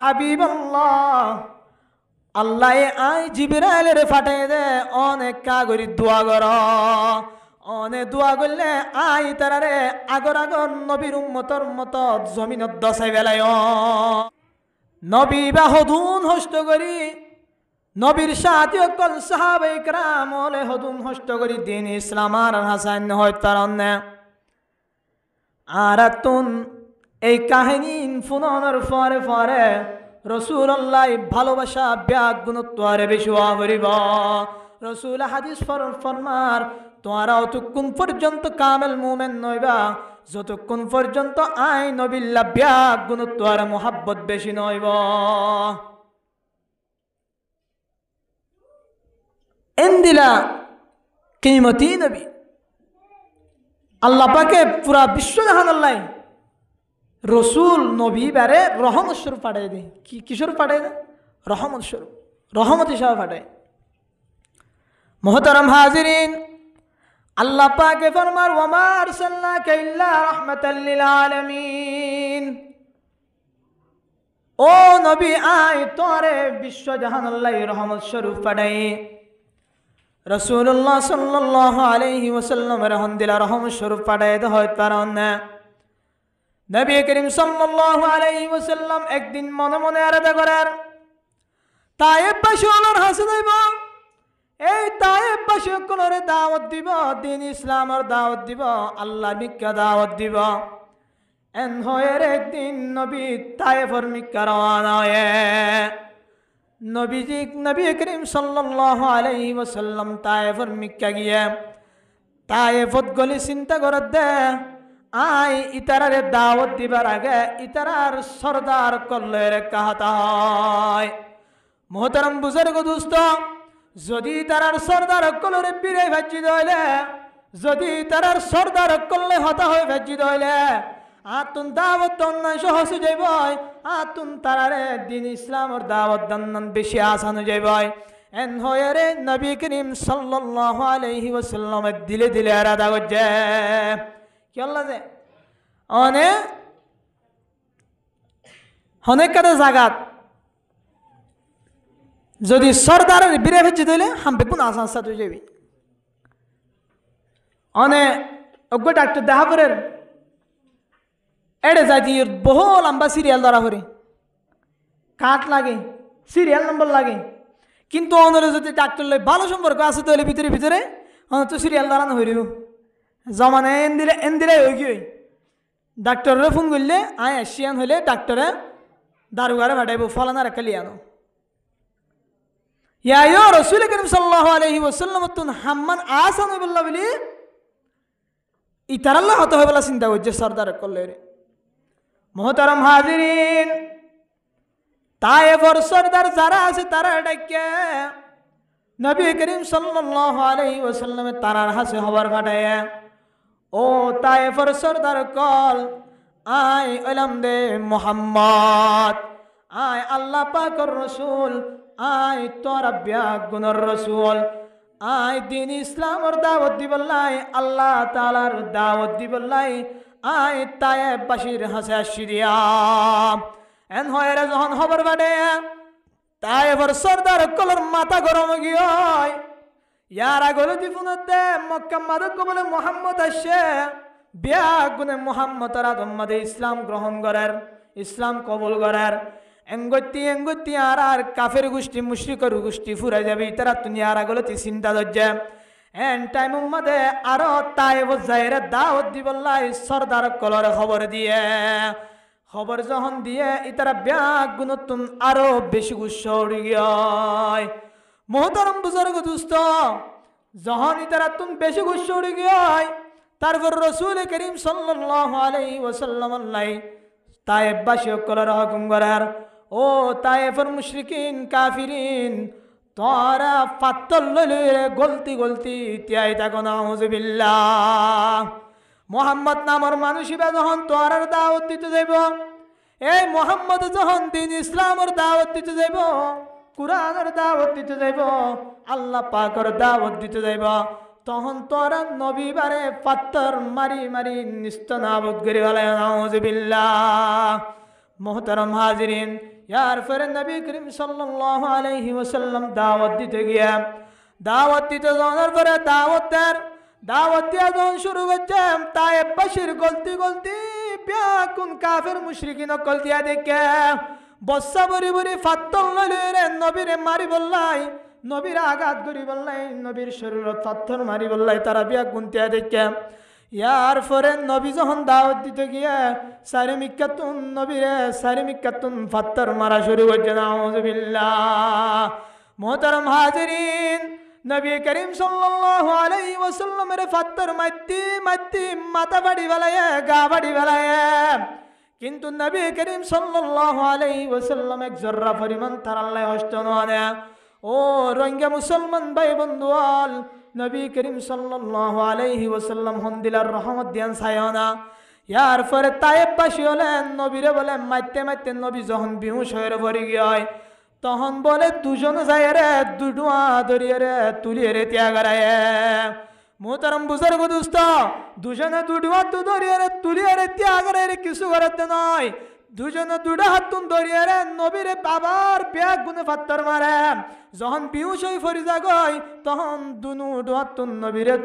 হাবিবাল্লাহ আল্লাহ I জিবরাইলের ফাটাই দে অনেক কাগরি দোয়া কর অনে দোয়া করলে আই তারারে আগর আগর নবীর উম্মতর মত জমিনত দশাই বেলায় নবী বা হদুন হস্ত করি নবীর সাথী অকল সাহাবে کرام ওলে হদুন হস্ত করি দিন ইসলাম আর হাসান হয় তার আর তুন এই কাহিনী ফুননের পরে পরে রসুল্লাহ ভালোবাসা ব্যাগ গুণত্বরে বেশি হরিব রসুল হাদিস ফরমার তোমরা অতক্ষণ পর্যন্ত কামেল মুমেন নইবা যতক্ষণ পর্যন্ত আই নবিল্লা ব্যাগ গুণত্বরে মোহাব্বত বেশি নইব এন্দিলা কিমতি নবী আল্লাহ পাকে পুরা বিশ্ব জাহান আল্লাহ রসুল নবী বারে রহমত স্বরূপ পাঠাই দে কিশোর পাঠাই দে রহমত স্বরূপ রহমত হিসাবে পাঠায় মোহতারাম হাজিরিন আল্লাহ পাকে ফরমার ওয়া মা আরসালনাকা ইল্লা রাহমাতাল লিল আলামিন ও নবী আই তোরে বিশ্ব জাহান আল্লাহ রহমত স্বরূপ পাঠাই রাসূলুল্লাহ সাল্লাল্লাহু আলাইহি ওয়াসাল্লাম রহমদিলা রহমত স্বরূপ পাঠাই দে হয় কারণ নবী করিম সাল্লাল্লাহু আলাইহি ওয়াসাল্লাম একদিন মনে মনে আরাধনা করার তায়েব বাসীর হাসে দেব এই তায়েব বাসী কোনরে দাওয়াত দিব দিন ইসলামের দাওয়াত দিব আল্লাহ মিক্কা দাওয়াত দিব এন হয়ের একদিন নবী তায়েফের মিক্কা রওনা হয় নবী করিম সাল্লাল্লাহু আলাইহি ওয়াসাল্লাম তায়েফের মিক্কা গিয়ে তায়েফত গলি চিন্তা করে দে আই ইতারারে দাওয়াত দিবার আগে ইতারার সরদার কল্লের কাহাতা হয় মোহতারাম বুজুর্গ দোস্ত যদি তারার সরদার কলরে বিরে ভাজি দইলে যদি তারার সরদার কল্লে হতা হয়ে ভাজি দইলে আতুন দাওয়াত অন্যায় সহজ যাইব আতুন তারারে দিন ইসলামের দাওয়াত দান বেশি আসান যাইব এন হয়ে রে নবী করিম সাল্লাল্লাহু আলাইহি ওয়াসাল্লাম দিলে দিলে আরাধা করছে কি আল্লাহ যে অনেক কাটা জাগাত যদি সরদারের বিরে ভেজে দিলে হামবে কোন আশা তুই যাবি অনেক অজ্ঞ ডাক্তার দেখা পরের এড়ে যাই দিয়ে বহু লম্বা সিরিয়াল ধরা করে কাঠ লাগে সিরিয়াল নম্বর লাগে কিন্তু অনরে যদি ডাক্তার লই ভালো সম্পর্ক আছে তাহলে ভিতরে ভিতরে তো সিরিয়াল দাঁড়ানো হইব জমানে এন্দিলে হয়ে গিয়ে ডাক্তারের ফোন করলে আয় আসিয়ান হলে ডাক্তারে দারুগারে ভাটাইব ফলানার একটা লিয়ানো ইয়া রাসূল করিম সাল্লাল্লাহু আলাইহি ওয়াসাল্লাম তুন হাম্মান আসান বিল্লাহ বলি ইতারাল্লাহ হতে হয় বলা চিন্তা করছে সরদার করলে রে মোহতারাম হাজিরিন তায়েফের সরদার যারা আছে তারা ডাকে নবী করিম সাল্লাল্লাহু আলাইহি ওয়াসাল্লাম তারার হাসে হবার ফাটায় ও তায়েফের সরদার কল আয় ওলাম দে মুহাম্মদ আয় আল্লাহ পাকের রাসূল আয় তোরা ব্যাগুনের রাসূল আয় দিন ইসলামের দাওয়াত দিবল্লাই আল্লাহ তাআলার দাওয়াত দিবল্লাই আয় তায়েব বাসীর হাসে আসিরিয়া এন হয়ে যখন খবর বাড়ে তায়েফের সরদার কলর মাথা গরম গিয়ে ইয়ারা গলতি ফুনতে মক্কা মাদক বলে মুহাম্মদ আসে ব্যাগুনে মুহাম্মদের আদম্মাদে ইসলাম গ্রহণ করার ইসলাম কবুল করার এঙ্গতি আর কাফের গোষ্ঠী মুশরিকের গোষ্ঠী ফুরাই যাবে তারা তুমি আর গলতি চিন্তা ধরছে এন টাইম মধ্যে আরো তায়েব যাইরে দাওয়াত দিবল্লাই সরদার কলর খবর দিয়ে খবর যখন দিয়ে ইতারা ব্যাগুন তুম আরো বেশি গুচ্ছ উড়ি গিয়ে মোহতারাম বুজুর্গ দোস্ত যখন ইতারা তুম বেশি গুচ্ছ উড়ি গিয়ে তারপর রাসূল করিম সাল্লাল্লাহু আলাইহি ওয়াসাল্লাম আল্লাহ তায়েব বাসী কলর হুকুম করার ও তায়েফের মুশরিকিন কাফিরিন তোরা ফাত্তল লইলে গলতি তিয়াই থাকো নাউযুবিল্লাহ মোহাম্মদ নামর মানুষিবা যখন তোরার দাওয়াত দিতে যাইব এই মোহাম্মদ যখন দিন ইসলামের দাওয়াত দিতে যাইব কুরআনের দাওয়াত দিতে যাইব আল্লাহ পাকের দাওয়াত দিতে যাইব তখন তোরা নবী বারে পাত্তর মারি নিস্তনাবুদ করে গেলে নাউযুবিল্লাহ মোহতারাম হাজিরিন ইয়ার পরে নবী করিম সাল্লাল্লাহু আলাইহি ওয়াসাল্লাম দাওয়াত দিতে গিয়া দাওয়াত দিতে যাওয়ার পরে দাওয়াত দিয়া যখন শুরু করছে তায়েব বাসীর গলতি ব্যাকুন কাফের মুশরিকিন কল দিয়া দেখে বস্তা বরি বরি ফাত্তল লইলে নবীরে মারি বললাই, নবীর আঘাত করি বললাই, নবীর শরীরত পাথর মারি বললাই, তারা ব্যাকুন তিয়া দেখে ইয়ার পরে নবী যখন দাওয়াত দিতে গিয়া সারে মিক্কাতুন ফাত্তর মারা শুরু করছে। নাউযুবিল্লাহ। মুহতারাম হাজিরিন, নবী করিম সাল্লাল্লাহু আলাইহি ওয়াসাল্লামের ফাত্তর মারতি মাথা বাড়ি বেলায় গা বাড়ি বেলায়, কিন্তু নবী করিম সাল্লাল্লাহু আলাইহি ওয়াসাল্লাম এক জর্রা পরিমাণ তার আল্লাহ হস্ত নয়। ও রোহিঙ্গা মুসলমান ভাই বন্ধুয়াল, নবী করিম সাল্লাল্লাহু আলাইহি ওয়াসাল্লাম হন্দিলার রহমত দিয়ান ছায়না। ইয়ার পরে তায়েববাসী হলেন নবীরে বলে মারতে নবী যখন বেহুশ হয়ে পড়ে গিয়ে তখন বলে দুজন যায় রে দুডুয়া ধরিয়ে রে তুলিয়ে রে ত্যাগারায়। মুহতারাম বুজুর্গ দোস্ত, দুজনে দুডুয়া তো ধরিয়ে রে তুলিয়ে রে ত্যাগারায় কিছু করতে নয়, দুজনে দুটা হাতুন ধরিয়ে রে নবীরে বাবার ব্যাগ গুনে ফাত্তর মারে। যখন বিহুশ হয়ে ফরি যাগই তখন দুনু হাতুন নবীরে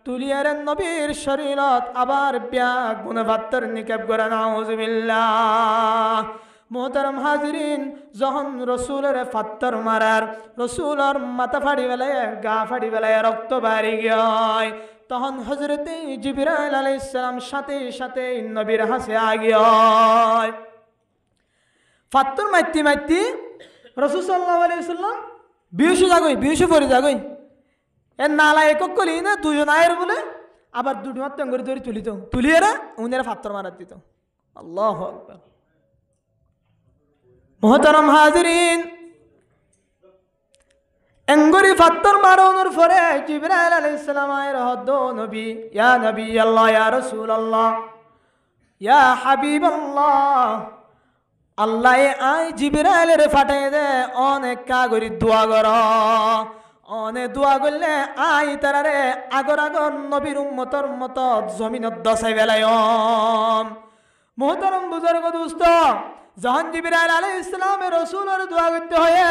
তুলিয়ে রে নবীর শরীরত আবার ব্যাগ গুনে ফাত্তর নিক্ষেপ করে। নাউযুবিল্লাহ। মুহতারাম হাজিরিন, যখন রসুলের ফাত্তর মারার রসুলের মাথা ফাড়ি বেলায় গা ফাড়ি বেলায় রক্ত বাড়ি গিয়ে তখন হজরতে জিবরাইল আলাইহিস সালাম সাথে নবীর হাসে আগিয়ে ফাত্তর মারতি রাসূল সাল্লাল্লাহু আলাইহি ওয়াসাল্লাম বিহুশ পড়ে যাগই এ নালা একক কলি না দুজন আয়ের বলে আবার দুটো মাত্র করে ধরে তুলিয়ে রা উনারা ফাত্তর মারা দিত। আল্লাহু আকবার। মুহতারাম হাজিরিন, এঙ্গরি ফাত্তর মারানোর পরে জিবরাইল আলাইহিস সালাম আয়ের হদ নবী, ইয়া নবী আল্লাহ, ইয়া রাসূলুল্লাহ, ইয়া হাবিবাল্লাহ, আল্লাহ আই জিবরাইলের ফাটাই দে অনেক কাগরি দোয়া কর, অনেক দোয়া করলে আই তারারে আগর নবীর উম্মতর মত জমিনত দশাই বেলায়ম। মুহতারাম বুজুর্গ দোস্ত, যখন জিবরাইল আলাইহিস সালামের রাসূলের দোয়া করতে হয়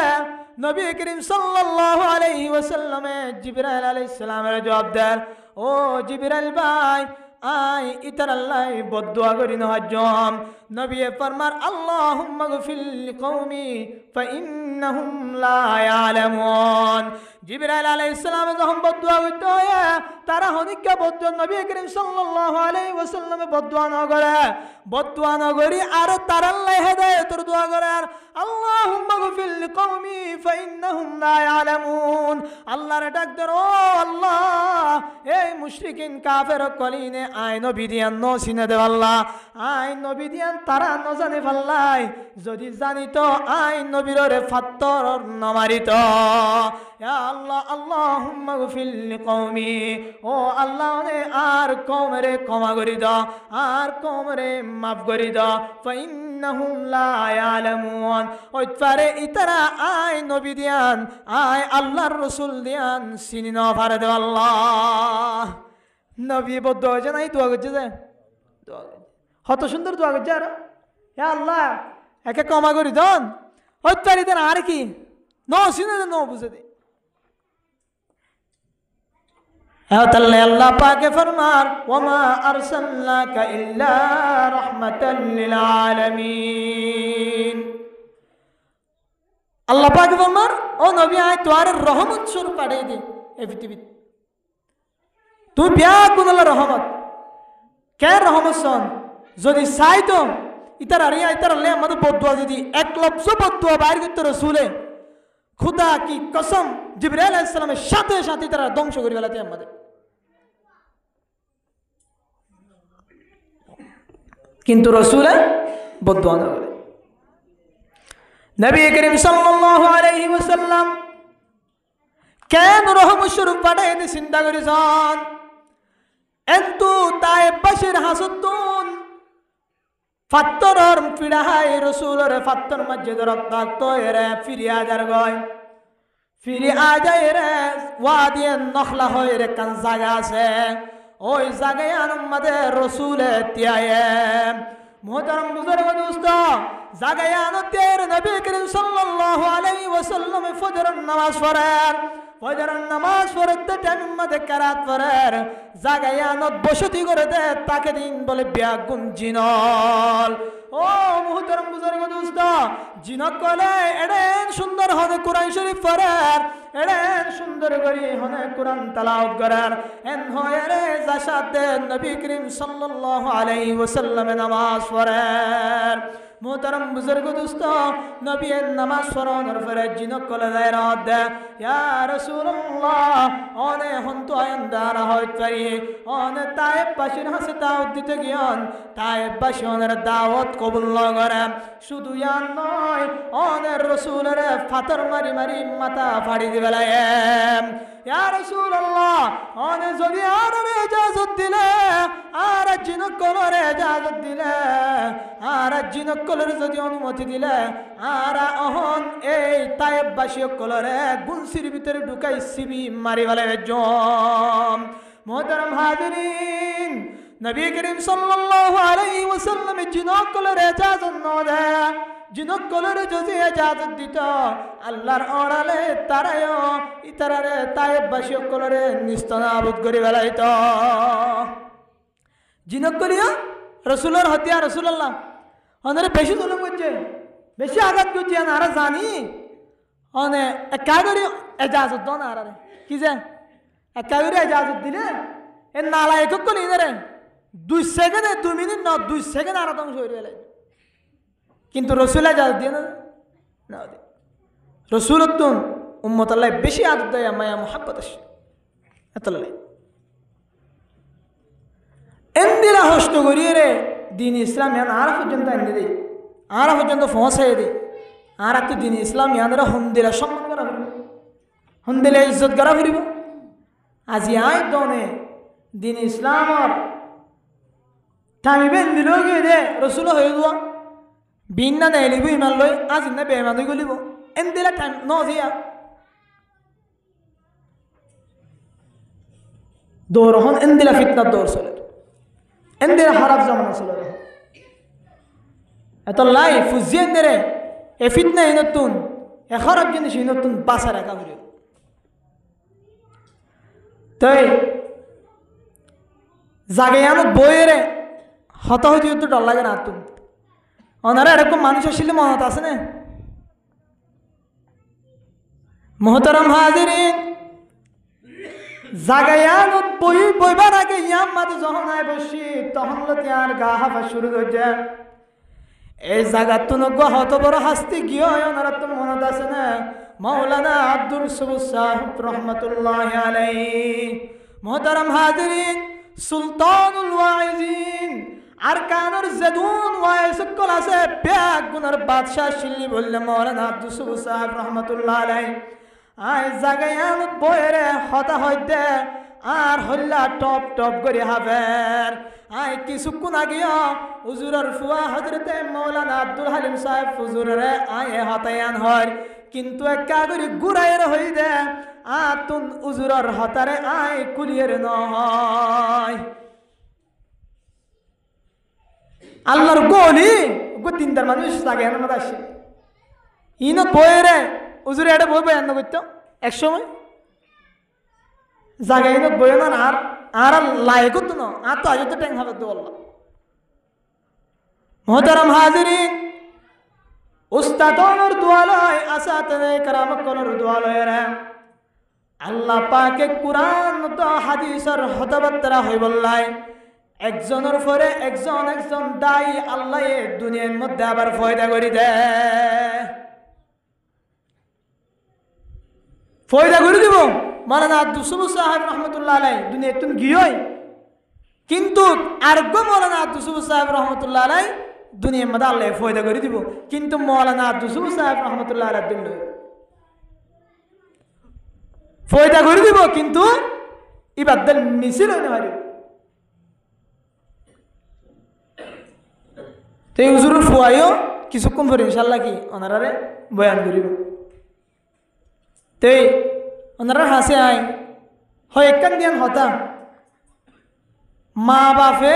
নবী করিম সাল্লাল্লাহু আলাইহি ওয়াসাল্লামে জিবরাইল আলাইহিস সালামের জবাব দেন, ও জিবরাইল ভাই আই ইতার আল্লাহ বদদুয়া করি না হজম। নবী ফরমার আল্লাহুম্মা গফির লিকওমি ফাইন্নাহুম লা ইয়ালামুন। জিবরাইল আলাইহিস সালাম যখন বদদুয়া করতে হয় তারা হনিকা বদদুয়া নবী করিম সাল্লাল্লাহু আলাইহি ওয়াসাল্লামে বদদুয়া না করি আর তার আল্লাহ হেদায়েতের দোয়া করে আর আল্লাহুম্মা গফির লিকওমি ফাইন্নাহুম লা ইয়ালামুন। আল্লাহর ডাক দেন, ও আল্লাহ এই মুশরিকিন কাফের কলিনে আই নবী দিয়ান ন সিনে দে আল্লাহ, আই নবী দিয়ান তারা ন জানে ফাল্লাই, যদি জানিত আই নবীরে ফাত্তর ন মারিত। ইয়া আল্লাহ আল্লাহুম্মা গফির লিকওমি, ও আল্লাহ রে আর কওমরে ক্ষমা করি দাও, আর কওমরে মাফ করি দাও, ফাইন্নাহুম লা ইয়ালামুন। ওই পারে ইতারা আই নবী দিয়ান আই আল্লাহর রাসূল দিয়ান চিনি না পারে দে আল্লাহ। নবী বদ্ধ হয়েছে নাই দোয়া করছে যে কত সুন্দর দোয়া করছে আর হে আল্লাহ একে ক্ষমা করি দন ওই পারি দেন আর কি ন চিনে ন বুঝে দে। আল্লাহ পাকে ফরমান ওয়ামা আরসালনাকা ইল্লা রাহমাতাল লিল আলামিন। আল্লাহ পাকে ফরমান ও নবী আয় তোর রহমত স্বরূপ পাঠিয়ে দে এই পৃথিবীতে, তুই ব্যাকুল রহমত কে রহমত সন যদি চাই তো ইতার আল্লাহ আমাদের বদুয়া যদি এক লফজ বদুয়া বাইর করতে রসুলে খুদা কি কসম জিবরাইল আলাইহিস সালামের সাথে তারা ধ্বংস করে ফেলাতে আমাদের। কিন্তু রসুলে বদুয়া না করে। নবী করিম সাল্লাল্লাহু আলাইহি ওয়াসাল্লাম কেন রহমত স্বরূপ পাঠাই নি চিন্তা করেছেন। কিন্তু তায়েববাসীর হাসুদ্দুন ফাত্তরর পিড়াহাই রসুলের ফাত্তর মসজিদ রক্তাক্ত এরে ফিরিয়া যার গয় ফিরিয়া যায় রে ওয়াদিয়ে নখলা হয়ে রে কান জায়গা আছে ওই জায়গায় আমাদের রসুলে তিয়ায়ে মোহতারাম বুজুর্গ দোস্ত জাগায়ানতের নবী করিম সাল্লাল্লাহু আলাইহি ওয়াসাল্লাম ফজরের নামাজ পড়েন ফজরের নামাজ পড়তে টাইম মধ্যে কেরাত পড়েন জাগায়ানত বসতি করে দে তাকে দিন বলে ব্যাগুন জিনল ও মোহতারাম বুজুর্গ দোস্ত জিনক কলে এডেন সুন্দর হনে কোরআন শরীফ পড়েন এডেন সুন্দর করে হনে কোরআন তেলাওয়াত করেন এন হয় রে জাসাতে নবী করিম সাল্লাল্লাহু আলাইহি ওয়াসাল্লাম নামাজ পড়েন মোহতারাম বুজুর্গ দোস্ত নবীর নামাজ পড়ানোর পরে জিনক কলে যায় রাত দে ইয়া রাসূলুল্লাহ অনে হন্তু আয়ান্দার হইত পারি অনে তায়েব বাসির হাসে দাওয়াত দিতে গিয়ান তায়েব বাসি অনের দাওয়াত কবুল না করে শুধু ইয়ান নয় অনের রাসূলের ফাতর মারি মারি মাথা ফাড়ি দিবে লাগে ইয়া রাসূলুল্লাহ অনে যদি আর ইজাজত দিলে আর জিনক কলরে ইজাজত দিলে আর জিনক কলরে যদি অনুমতি দিলে আর অহন এই তায়েব বাসী কলরে গুনসির ভিতরে ঢুকাই সিবি মারি ফেলে জম মোহতারাম হাজিরিন নবী করিম সাল্লাল্লাহু আলাইহি ওয়াসাল্লাম জিনক কলরে ইজাজত না দেয় জিনক কলরে যদি ইজাজত দিত আল্লাহর অড়ালে তারায়ও ইতারারে তায়েব বাসী কলরে নিস্তনাবুদ করে ফেলাইত জিনক করিয়া রসুলের হত্যা রসুল্লাহ অনেরে বেশি জুলুম করছে বেশি আঘাত করছে আর জানি অনে একা করে এজাজত দন আর কি যে একা করে এজাজত দিলে এ নালায়ক কলি রে 2 সেকেন্ডে 2 মিনিট না 2 সেকেন্ড আর ধ্বংস হয়ে গেল কিন্তু রসুল এজাজত দিয়ে না রসুল তুন উম্মত আল্লাহ বেশি আদত দেয় মায়া মোহাব্বত আসে এত লাই এন্দিরা হস্ত করিয়ে রে দিন ইসলাম ইয়ান আর পর্যন্ত এনে দেয় আর পর্যন্ত পৌঁছাই দেয় আর তো দিন ইসলাম ইয়ানরা হন্দিরা সম্মান করা ফিরব হন্দিলে ইজ্জত করা ফিরব আজি আয় দনে দিন ইসলামর টামিবেন দিল গিয়ে দে রসুল হয়ে যাওয়া বিন না নেলিব ইমান লই আজ না বেমান হয়ে গলিব এন্দিরা টাইম ন দিয়া দৌড় হন এন্দিরা ফিতনার দৌড় চলে এন্দিরা হারাপ জামানা চলে এত লাই ফুজিয়ে এন্দিরে এ ফিতনা এই নতুন এ খারাপ জিনিস এই নতুন বাসা রাখা করি তাই জাগায়ানত বইয়েরে হতাহতি তো ডর লাগে না তুমি ওনারা এরকম মানুষ আসলে মনত আছে না মোহতারাম হাজিরিন জাগায়ানত বইবার আগে ইয়াম মাঝে যখন আয় বসি তখন আর গা হাফা শুরু হয়ে যায় এই জায়গার তো নগ্য হত বড় হাসতে গিয়ে ওনারা তো মনত আছে না মাওলানা আব্দুল সবুজ সাহেব রহমতুল্লাহ আলাইহি মোহতারাম হাজিরিন সুলতানুল ওয়াইজিন আর কানর জেদুন ওয়াইজ সকল আছে ব্যাগ গুনার বাদশাহ শিল্লি বললে মাওলানা আব্দুল সবুজ সাহেব রহমতুল্লাহ আলাইহি আয় জাগায়ানত বইরে হতা হইতে আর হল্লা টপ টপ করে হাবের আয় কিছুক্ষণ আগিয়া হুজুরের ফুয়া হজরতে মৌলানা আব্দুল হালিম সাহেব হুজুরের আয় হতায়ান হয় কিন্তু একা করে গুড়াইয়ের হই দে আতুন হুজুরের হতারে আয় কুলিয়ের নয় আল্লাহর গলি তিনটার মানুষ জাগায়ানের মধ্যে আসে ইন বইরে হুজুরে এটা বই বয়ান করতো এক সময় জাগাইনত বই না আর লায়ক তো না আর তো আজ তো ট্যাং হবে তো আল্লাহ মোহতারাম হাজিরিন উস্তাদর দোয়ালয় আসাতে কারামত কলর দোয়ালয় রে আল্লাহ পাকে কুরআন তো হাদিসের হতবাত্রা হই বললাই একজনের পরে একজন একজন দায়ী আল্লাহ এই দুনিয়ার মধ্যে আবার ফয়দা করে দেয় ফয়দা করে দিব মাওলানা আব্দুল সবুজ সাহেব রহমতুল্লাহ আলাই দুনিয়া তুমি গিয়ে কিন্তু আরোগ্য মাওলানা আব্দুল সবুজ সাহেব রহমতুল্লাহ আলাই দুনিয়ার মধ্যে আল্লাহ ফয়দা করে দিব কিন্তু মাওলানা আব্দুল সবুজ সাহেব রহমতুল্লাহ আলাই দিন ফয়দা করে দিব কিন্তু ইবাদত মিছিল হইতে পারিব তো এই হুজুরের ফুয়াইও কিছুক্ষণ পরে ইনশাআল্লাহ কি ওনারারে বয়ান করিব তে ওনারা হাসে আয় হয় একখান দিয়ান হতা মা বাপে